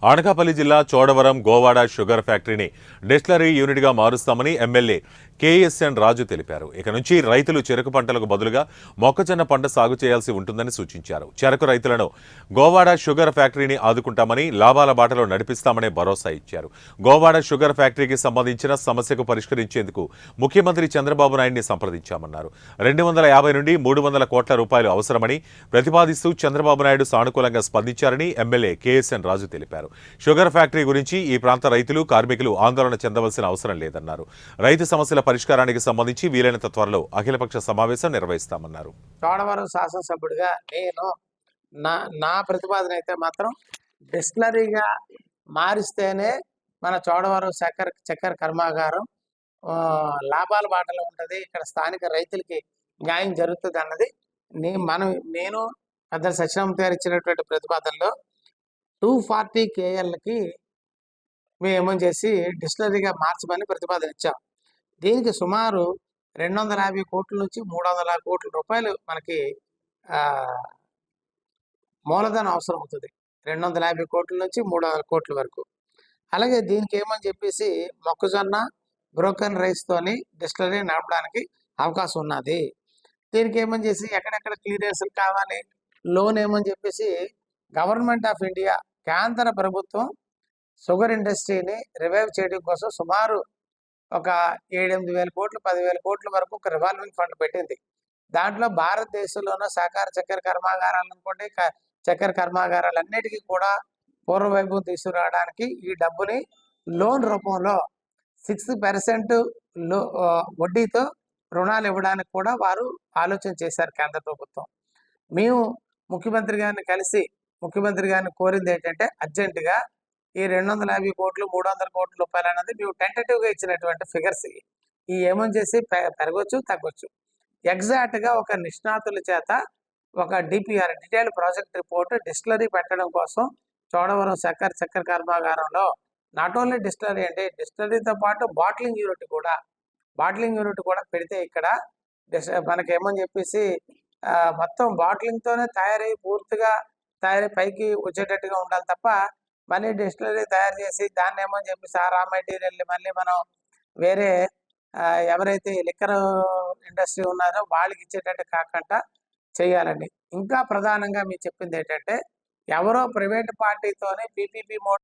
అనకాపల్లి జిల్లా చోడవరం గోవాడ షుగర్ ఫ్యాక్టరీని డిస్టిలరీ యూనిట్గా మారుస్తామని ఎమ్మెల్యే కేఎస్ఎన్ రాజు తెలిపారు. ఇక నుంచి రైతులు చెరకు పంటలకు బదులుగా మొక్కజొన్న పంట సాగు చేయాల్సి ఉంటుందని సూచించారు. చెరకు రైతులను గోవాడ షుగర్ ఫ్యాక్టరీని ఆదుకుంటామని, లాభాల బాటలో నడిపిస్తామని భరోసా ఇచ్చారు. గోవాడ షుగర్ ఫ్యాక్టరీకి సంబంధించిన సమస్యకు పరిష్కరించేందుకు ముఖ్యమంత్రి చంద్రబాబు నాయుడిని సంప్రదించామన్నారు. 250 నుండి 300 కోట్ల రూపాయలు అవసరమని ప్రతిపాదిస్తూ చంద్రబాబు నాయుడు సానుకూలంగా స్పందించారని ఎమ్మెల్యే కేఎస్ఎన్ రాజు తెలిపారు. షుగర్ ఫ్యాక్టరీ గురించి ఈ ప్రాంత రైతులు, కార్మికులు ఆందోళన చెందవలసిన అవసరం లేదన్నారు. రైతు సమస్యల పరిష్కారానికి సంబంధించి వీలైనంత త్వరలో అఖిలపక్ష సమావేశం నిర్వహిస్తామన్నారు. చోడవరం శాసనసభ్యుడిగా నేను నా ప్రతిపాదన అయితే మాత్రం డిస్టిలరీగా మారిస్తేనే మన చోడవరం చక్కెర కర్మాగారం లాభాల బాటలో ఉంటుంది, ఇక్కడ స్థానిక రైతులకి న్యాయం జరుగుతుంది అన్నది నేను పెద్ద సత్యనారాయణ గారు ఇచ్చినటువంటి ప్రతిపాదనలో 240 KLకి మేము ఏమని చేసి డిస్టిలరీగా మార్చమని ప్రతిపాదన ఇచ్చాం. దీనికి సుమారు 250 కోట్ల నుంచి 300 కోట్ల రూపాయలు మనకి మూలధనం అవసరం అవుతుంది. 250 కోట్ల నుంచి 300 కోట్ల వరకు. అలాగే దీనికి ఏమని చెప్పేసి మొక్కజొన్న బ్రోకెన్ రైస్తోని డిస్టిలరీ నడపడానికి అవకాశం ఉన్నది. దీనికి ఏమని చేసి ఎక్కడెక్కడ క్లియరెన్స్లు కావాలి, లోన్ ఏమని చెప్పేసి గవర్నమెంట్ ఆఫ్ ఇండియా కేంద్ర ప్రభుత్వం షుగర్ ఇండస్ట్రీని రివైవ్ చేయడం కోసం సుమారు ఒక 7-8 వేల కోట్లు 10,000 కోట్ల వరకు ఒక రివాల్వింగ్ ఫండ్ పెట్టింది. దాంట్లో భారతదేశంలోనూ సహకార చక్కెర కర్మాగారాలు అనుకోండి, చక్కెర కర్మాగారాలన్నిటికీ కూడా పూర్వవైభవం తీసుకురావడానికి ఈ డబ్బుని లోన్ రూపంలో 6% వడ్డీతో రుణాలు ఇవ్వడానికి కూడా వారు ఆలోచన చేశారు కేంద్ర ప్రభుత్వం. మేము ముఖ్యమంత్రి గారిని కలిసి ముఖ్యమంత్రి గారిని కోరింది ఏంటంటే అర్జెంటుగా ఈ 250 కోట్లు 300 కోట్ల రూపాయలు అనేది మేము టెంటేటివ్గా ఇచ్చినటువంటి ఫిగర్స్ ఈ ఏమని చేసి పెరగవచ్చు తగ్గొచ్చు. ఎగ్జాక్ట్గా ఒక నిష్ణాతుల చేత ఒక DPR detail project report distillery పెట్టడం కోసం చోడవరం చక్కెర కర్మాగారంలో నాట్ ఓన్లీ డిస్టిలరీ అంటే డిస్టిలరీతో పాటు బాటిలింగ్ యూనిట్ కూడా పెడితే ఇక్కడ మనకేమని చెప్పేసి మొత్తం బాటిలింగ్తోనే పూర్తిగా తయారై పైకి వచ్చేటట్టుగా ఉండాలి తప్ప మళ్ళీ డిస్టిలరీ తయారు చేసి దాన్ని ఏమని చెప్పేసి ఆ రా మెటీరియల్ని మళ్ళీ మనం వేరే ఎవరైతే లిక్కర్ ఇండస్ట్రీ ఉన్నారో వాళ్ళకి ఇచ్చేటట్టు కాకుండా చేయాలండి. ఇంకా ప్రధానంగా మీరు చెప్పింది ఏంటంటే ఎవరో ప్రైవేట్ పార్టీతోనే పీపీపీ మోడ్